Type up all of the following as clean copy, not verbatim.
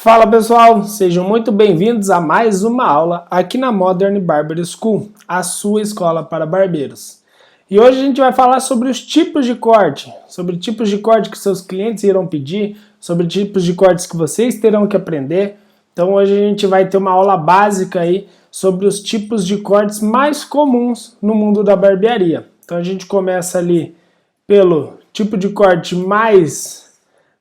Fala pessoal, sejam muito bem-vindos a mais uma aula aqui na Modern Barber School, a sua escola para barbeiros. E hoje a gente vai falar sobre os tipos de corte, sobre tipos de corte que seus clientes irão pedir, sobre tipos de cortes que vocês terão que aprender. Então hoje a gente vai ter uma aula básica aí sobre os tipos de cortes mais comuns no mundo da barbearia. Então a gente começa ali pelo tipo de corte mais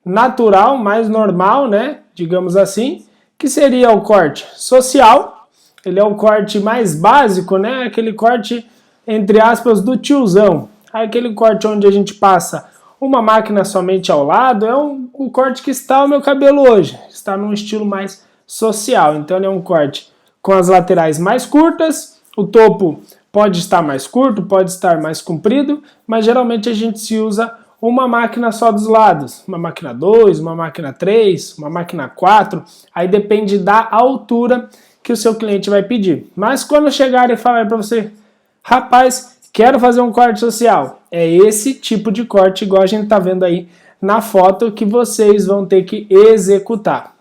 natural, mais normal, né? Digamos assim, que seria o corte social. Ele é o corte mais básico, né? Aquele corte, entre aspas, do tiozão. Aquele corte onde a gente passa uma máquina somente ao lado. É o corte que está o meu cabelo hoje. Está num estilo mais social. Então ele é um corte com as laterais mais curtas. O topo pode estar mais curto, pode estar mais comprido, mas geralmente a gente se usa uma máquina só dos lados, uma máquina 2, uma máquina 3, uma máquina 4, aí depende da altura que o seu cliente vai pedir. Mas quando chegar e falar para você, rapaz, quero fazer um corte social, é esse tipo de corte igual a gente está vendo aí na foto que vocês vão ter que executar.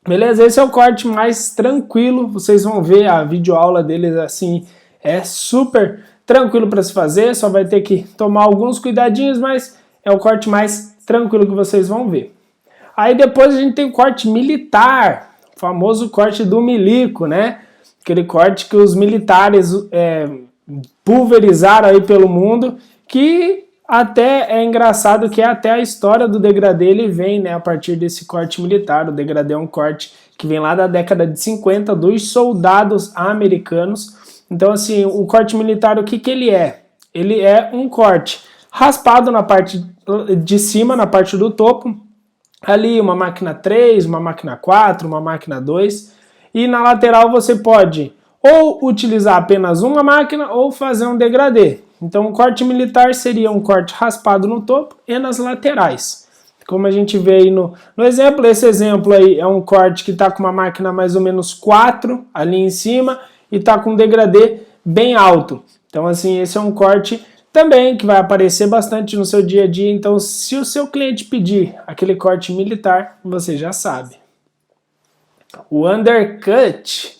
Beleza? Esse é o corte mais tranquilo, vocês vão ver a videoaula deles assim, é super tranquilo para se fazer, só vai ter que tomar alguns cuidadinhos, mas é o corte mais tranquilo que vocês vão ver. Aí depois a gente tem o corte militar, o famoso corte do milico, né? Aquele corte que os militares pulverizaram aí pelo mundo, que até é engraçado que até a história do degradê ele vem, né, a partir desse corte militar. O degradê é um corte que vem lá da década de 50 dos soldados americanos. Então assim, o corte militar, o que ele é? Ele é um corte raspado na parte de cima, na parte do topo, ali uma máquina 3, uma máquina 4, uma máquina 2, e na lateral você pode ou utilizar apenas uma máquina ou fazer um degradê. Então o corte militar seria um corte raspado no topo e nas laterais. Como a gente vê aí no exemplo, esse exemplo aí é um corte que está com uma máquina mais ou menos 4 ali em cima e está com um degradê bem alto. Então assim, esse é um corte também que vai aparecer bastante no seu dia a dia. Então se o seu cliente pedir aquele corte militar, você já sabe. O undercut,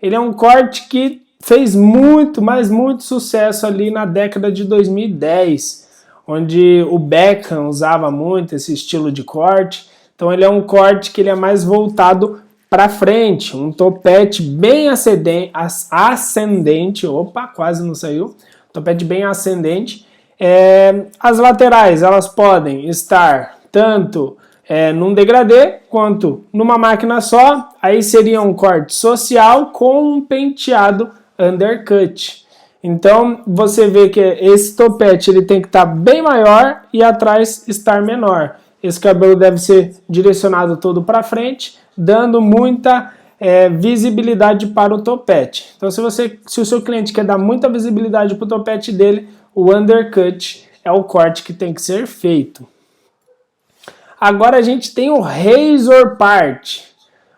ele é um corte que fez muito, mas muito sucesso ali na década de 2010, onde o Beckham usava muito esse estilo de corte. Então ele é um corte que ele é mais voltado para frente, um topete bem ascendente, opa, quase não saiu, topete bem ascendente. As laterais elas podem estar tanto num degradê quanto numa máquina só, aí seria um corte social com um penteado undercut. Então você vê que esse topete ele tem que estar bem maior e atrás estar menor. Esse cabelo deve ser direcionado todo para frente, dando muita visibilidade para o topete. Então se o seu cliente quer dar muita visibilidade para o topete dele, o undercut é o corte que tem que ser feito. Agora a gente tem o razor part.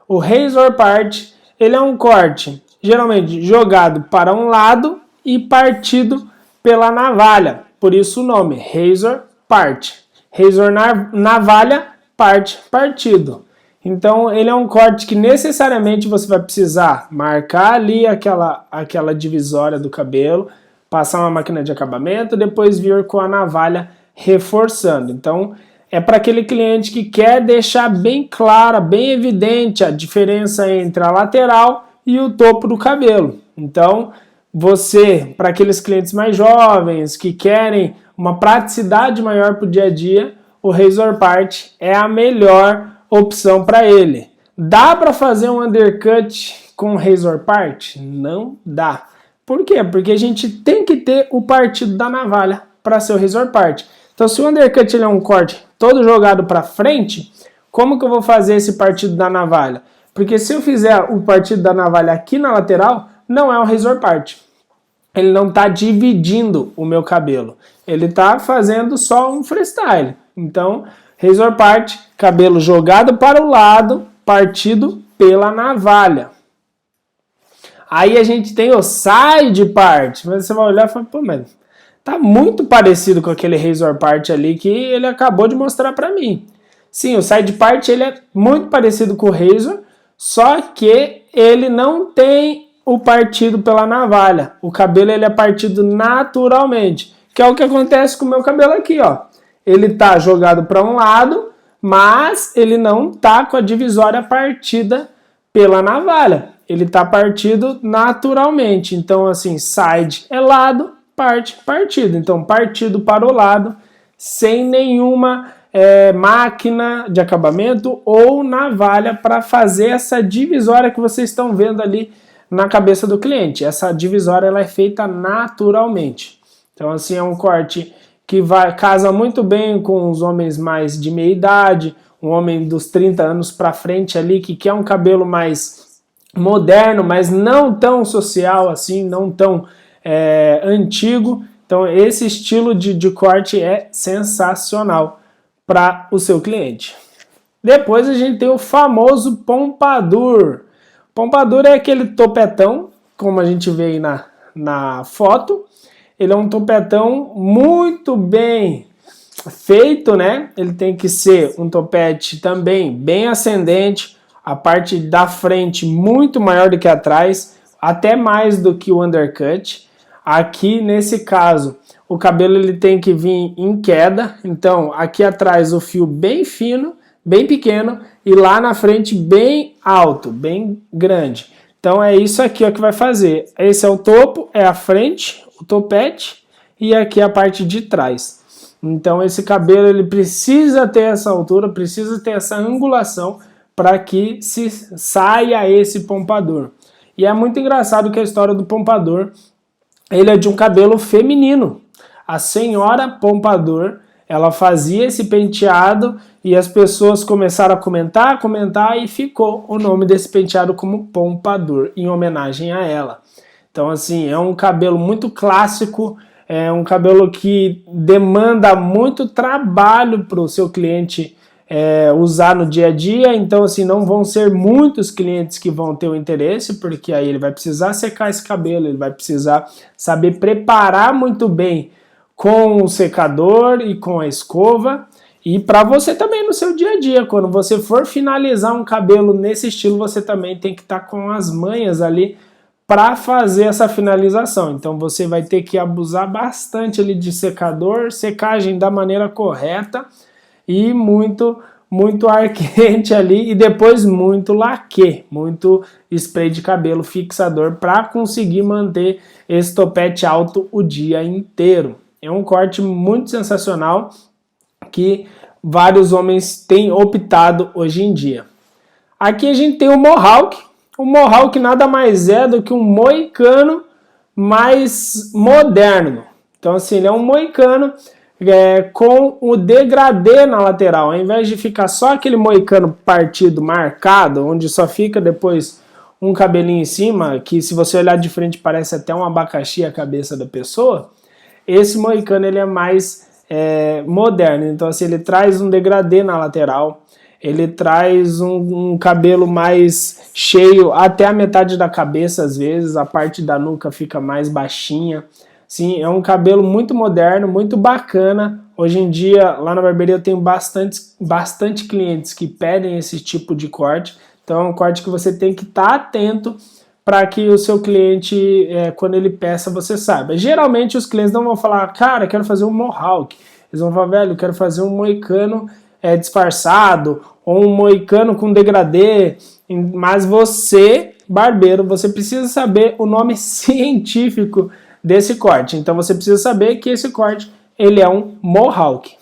O razor part, ele é um corte geralmente jogado para um lado e partido pela navalha. Por isso o nome, razor part. Razor navalha, part partido. Então ele é um corte que necessariamente você vai precisar marcar ali aquela divisória do cabelo, passar uma máquina de acabamento, depois vir com a navalha reforçando. Então é para aquele cliente que quer deixar bem clara, bem evidente a diferença entre a lateral e o topo do cabelo. Então você, para aqueles clientes mais jovens que querem uma praticidade maior para o dia a dia, o razor part é a melhor opção para ele. Dá para fazer um undercut com razor part? Não dá. Por quê? Porque a gente tem que ter o partido da navalha para ser o razor part. Então se o undercut ele é um corte todo jogado para frente, como que eu vou fazer esse partido da navalha? Porque se eu fizer o partido da navalha aqui na lateral, não é um razor part. Ele não está dividindo o meu cabelo. Ele está fazendo só um freestyle. Então, razor part, cabelo jogado para o lado, partido pela navalha. Aí a gente tem o side part. Mas você vai olhar e falar, pô, mas tá muito parecido com aquele razor part ali que ele acabou de mostrar para mim. Sim, o side part ele é muito parecido com o razor, só que ele não tem o partido pela navalha. O cabelo ele é partido naturalmente, que é o que acontece com o meu cabelo aqui, ó. Ele tá jogado para um lado, mas ele não tá com a divisória partida pela navalha. Ele tá partido naturalmente. Então, assim, side é lado, parte, partido. Então, partido para o lado, sem nenhuma máquina de acabamento ou navalha para fazer essa divisória que vocês estão vendo ali na cabeça do cliente. Essa divisória ela é feita naturalmente. Então, assim, é um corte que casa muito bem com os homens mais de meia idade, um homem dos 30 anos para frente ali, que quer um cabelo mais moderno, mas não tão social assim, não tão antigo. Então, esse estilo de corte é sensacional para o seu cliente. Depois a gente tem o famoso pompadour. Pompadour é aquele topetão, como a gente vê aí na foto. Ele é um topetão muito bem feito, né? Ele tem que ser um topete também bem ascendente, a parte da frente muito maior do que atrás, até mais do que o undercut. Aqui, nesse caso, o cabelo ele tem que vir em queda, então aqui atrás o fio bem fino, bem pequeno, e lá na frente bem alto, bem grande. Então é isso aqui ó, que vai fazer. Esse é o topo, é a frente, o topete, e aqui a parte de trás. Então esse cabelo ele precisa ter essa altura, precisa ter essa angulação para que se saia esse pompadour. E é muito engraçado que a história do pompadour, ele é de um cabelo feminino. A senhora Pompadour, ela fazia esse penteado e as pessoas começaram a comentar e ficou o nome desse penteado como Pompadour, em homenagem a ela. Então, assim, é um cabelo muito clássico, é um cabelo que demanda muito trabalho para o seu cliente usar no dia a dia, então assim, não vão ser muitos clientes que vão ter o interesse, porque aí ele vai precisar secar esse cabelo, ele vai precisar saber preparar muito bem com o secador e com a escova, e para você também no seu dia a dia, quando você for finalizar um cabelo nesse estilo, você também tem que estar com as manhas ali para fazer essa finalização. Então você vai ter que abusar bastante ali de secador, secagem da maneira correta, e muito ar quente ali, e depois muito laque, muito spray de cabelo fixador para conseguir manter esse topete alto o dia inteiro. É um corte muito sensacional que vários homens têm optado hoje em dia. Aqui a gente tem o Mohawk. O Mohawk nada mais é do que um moicano mais moderno. Então assim, ele é um moicano com o degradê na lateral, ao invés de ficar só aquele moicano partido, marcado, onde só fica depois um cabelinho em cima, que se você olhar de frente parece até um abacaxi a cabeça da pessoa, esse moicano ele é mais moderno, então assim, ele traz um degradê na lateral, ele traz um cabelo mais cheio, até a metade da cabeça às vezes, a parte da nuca fica mais baixinha. Sim, é um cabelo muito moderno, muito bacana. Hoje em dia, lá na barbearia eu tenho bastante clientes que pedem esse tipo de corte. Então é um corte que você tem que estar atento para que o seu cliente, quando ele peça, você saiba. Geralmente os clientes não vão falar, cara, quero fazer um Mohawk. Eles vão falar, velho, quero fazer um moicano disfarçado, ou um moicano com degradê. Mas você, barbeiro, você precisa saber o nome científico desse corte. Então você precisa saber que esse corte ele é um Mohawk.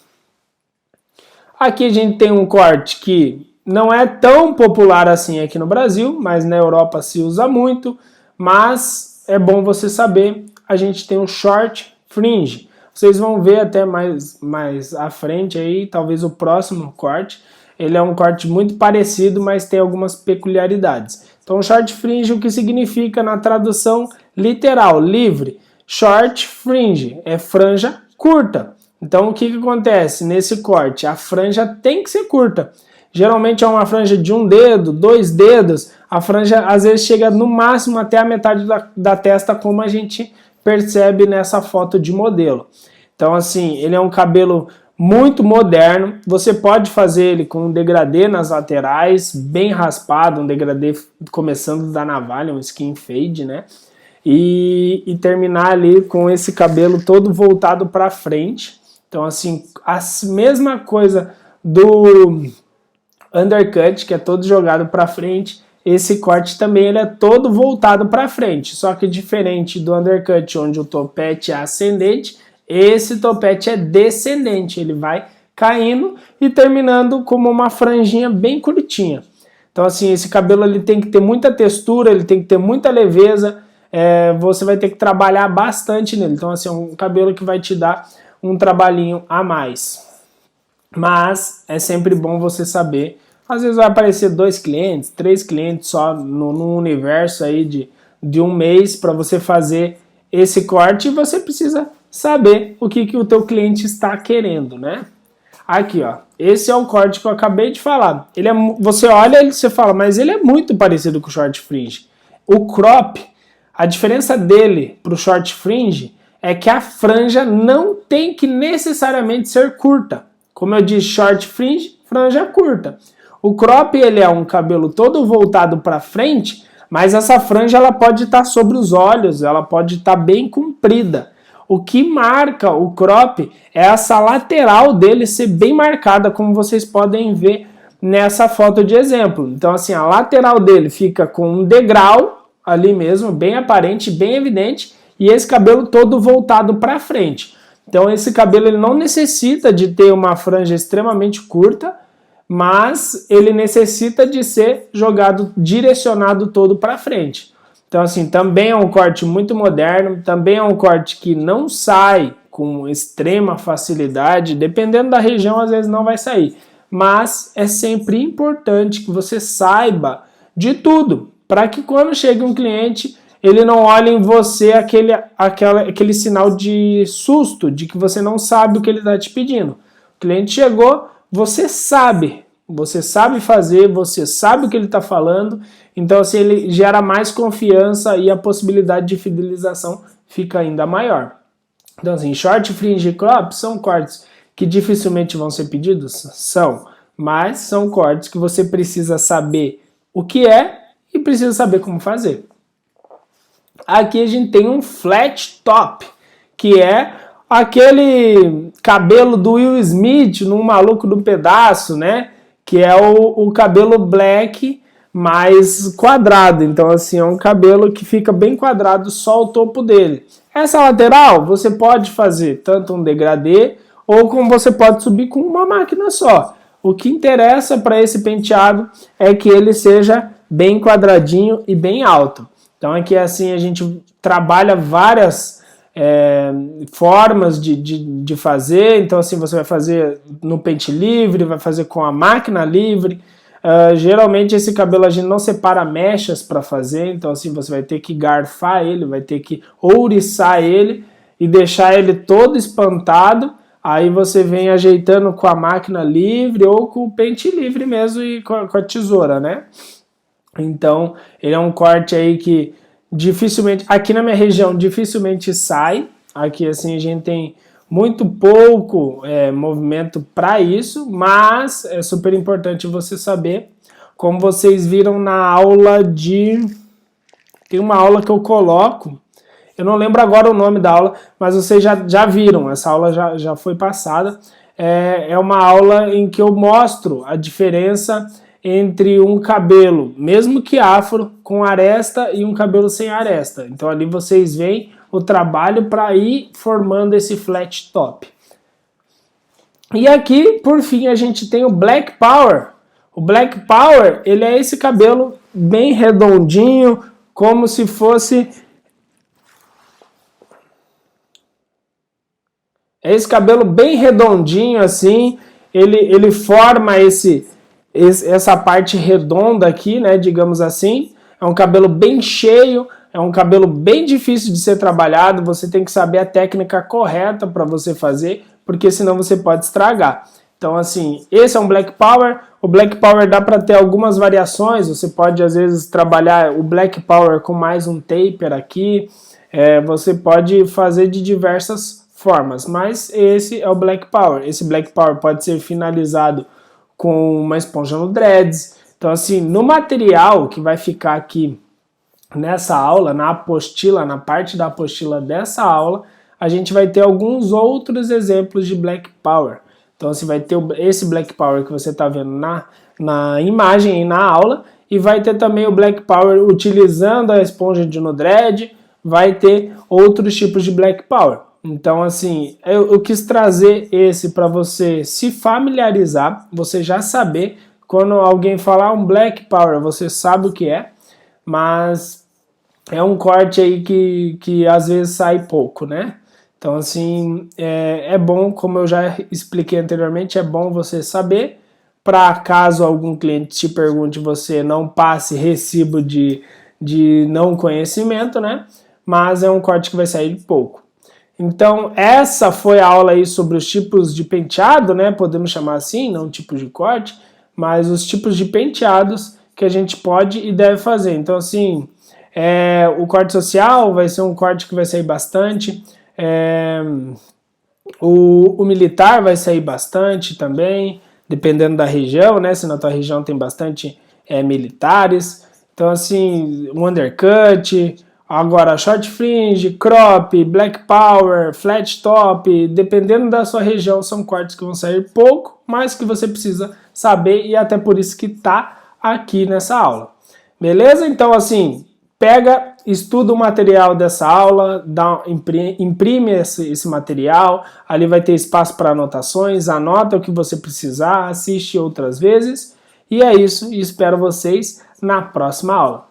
Aqui a gente tem um corte que não é tão popular assim aqui no Brasil, mas na Europa se usa muito, mas é bom você saber. A gente tem um short fringe. Vocês vão ver até mais à frente aí, talvez o próximo corte. Ele é um corte muito parecido, mas tem algumas peculiaridades. Então short fringe, o que significa na tradução literal, livre. Short fringe é franja curta. Então o que acontece nesse corte? A franja tem que ser curta. Geralmente é uma franja de 1 dedo, 2 dedos. A franja às vezes chega no máximo até a metade da testa, como a gente percebe nessa foto de modelo. Então assim, ele é um cabelo muito moderno. Você pode fazer ele com um degradê nas laterais, bem raspado, um degradê começando da navalha, um skin fade, né? E terminar ali com esse cabelo todo voltado para frente. Então, assim, a mesma coisa do undercut, que é todo jogado para frente, esse corte também ele é todo voltado para frente, só que diferente do undercut, onde o topete é ascendente, esse topete é descendente, ele vai caindo e terminando como uma franjinha bem curtinha. Então, assim, esse cabelo ele tem que ter muita textura, ele tem que ter muita leveza, você vai ter que trabalhar bastante nele. Então, assim, é um cabelo que vai te dar um trabalhinho a mais. Mas é sempre bom você saber. Às vezes vai aparecer 2 clientes, 3 clientes só no universo aí de um mês para você fazer esse corte, e você precisa saber o que o teu cliente está querendo, né? Aqui, ó, esse é o corte que eu acabei de falar. Você olha e você fala, mas ele é muito parecido com o short fringe. O crop, a diferença dele para o short fringe é que a franja não tem que necessariamente ser curta. Como eu disse, short fringe, franja curta. O crop, ele é um cabelo todo voltado para frente, mas essa franja ela pode estar sobre os olhos, ela pode estar bem comprida. O que marca o crop é essa lateral dele ser bem marcada, como vocês podem ver nessa foto de exemplo. Então, assim, a lateral dele fica com um degrau ali mesmo, bem aparente, bem evidente, e esse cabelo todo voltado para frente. Então, esse cabelo ele não necessita de ter uma franja extremamente curta, mas ele necessita de ser jogado, direcionado todo para frente. Então, assim, também é um corte muito moderno, também é um corte que não sai com extrema facilidade, dependendo da região, às vezes não vai sair. Mas é sempre importante que você saiba de tudo, para que quando chegue um cliente, ele não olhe em você aquele sinal de susto, de que você não sabe o que ele está te pedindo. O cliente chegou, você sabe fazer, você sabe o que ele está falando, então assim, ele gera mais confiança e a possibilidade de fidelização fica ainda maior. Então assim, short, fringe e crop são cortes que dificilmente vão ser pedidos? São, mas são cortes que você precisa saber o que é e precisa saber como fazer. Aqui a gente tem um flat top, que é aquele cabelo do Will Smith num Maluco do Pedaço, né? Que é o cabelo black mais quadrado. Então, assim, é um cabelo que fica bem quadrado, só o topo dele. Essa lateral, você pode fazer tanto um degradê, ou como você pode subir com uma máquina só. O que interessa para esse penteado é que ele seja bem quadradinho e bem alto. Então, aqui, assim, a gente trabalha várias formas de fazer. Então, assim, você vai fazer no pente livre, vai fazer com a máquina livre. Geralmente esse cabelo a gente não separa mechas para fazer, então assim, você vai ter que garfar ele, vai ter que ouriçar ele e deixar ele todo espantado. Aí você vem ajeitando com a máquina livre ou com o pente livre mesmo e com a tesoura, né? Então, ele é um corte aí que dificilmente, aqui na minha região, dificilmente sai. Aqui, assim, a gente tem muito pouco movimento para isso, mas é super importante você saber. Como vocês viram na aula tem uma aula que eu coloco, eu não lembro agora o nome da aula, mas vocês já viram, essa aula já foi passada. É uma aula em que eu mostro a diferença entre um cabelo, mesmo que afro, com aresta e um cabelo sem aresta. Então ali vocês veem o trabalho para ir formando esse flat top. E aqui, por fim, a gente tem o Black Power. O Black Power, ele é esse cabelo bem redondinho, como se fosse... É esse cabelo bem redondinho assim, ele forma essa parte redonda aqui, né, digamos assim. É um cabelo bem cheio, é um cabelo bem difícil de ser trabalhado, você tem que saber a técnica correta para você fazer, porque senão você pode estragar. Então assim, esse é um Black Power. O Black Power dá para ter algumas variações, você pode às vezes trabalhar o Black Power com mais um taper aqui, você pode fazer de diversas formas. formas, mas esse é o Black Power. Esse Black Power pode ser finalizado com uma esponja no dreads. Então assim, no material que vai ficar aqui nessa aula, na apostila, na parte da apostila dessa aula, a gente vai ter alguns outros exemplos de Black Power. Então você vai ter esse Black Power que você está vendo na imagem e na aula, e vai ter também o Black Power utilizando a esponja de no dread, vai ter outros tipos de Black Power. Então assim, eu quis trazer esse para você se familiarizar, você já saber, quando alguém falar um Black Power, você sabe o que é, mas é um corte aí que às vezes sai pouco, né? Então assim, é bom, como eu já expliquei anteriormente, é bom você saber, para caso algum cliente te pergunte, você não passe recibo de não conhecimento, né? Mas é um corte que vai sair pouco. Então essa foi a aula aí sobre os tipos de penteado, né? Podemos chamar assim, não tipos de corte, mas os tipos de penteados que a gente pode e deve fazer. Então assim, o corte social vai ser um corte que vai sair bastante, o militar vai sair bastante também, dependendo da região, né? Se na tua região tem bastante militares. Então assim, um undercut, agora short fringe, crop, black power, flat top, dependendo da sua região, são cortes que vão sair pouco, mas que você precisa saber, e até por isso que tá aqui nessa aula. Beleza? Então assim, pega, estuda o material dessa aula, imprime esse material, ali vai ter espaço para anotações, anota o que você precisar, assiste outras vezes, e é isso, e espero vocês na próxima aula.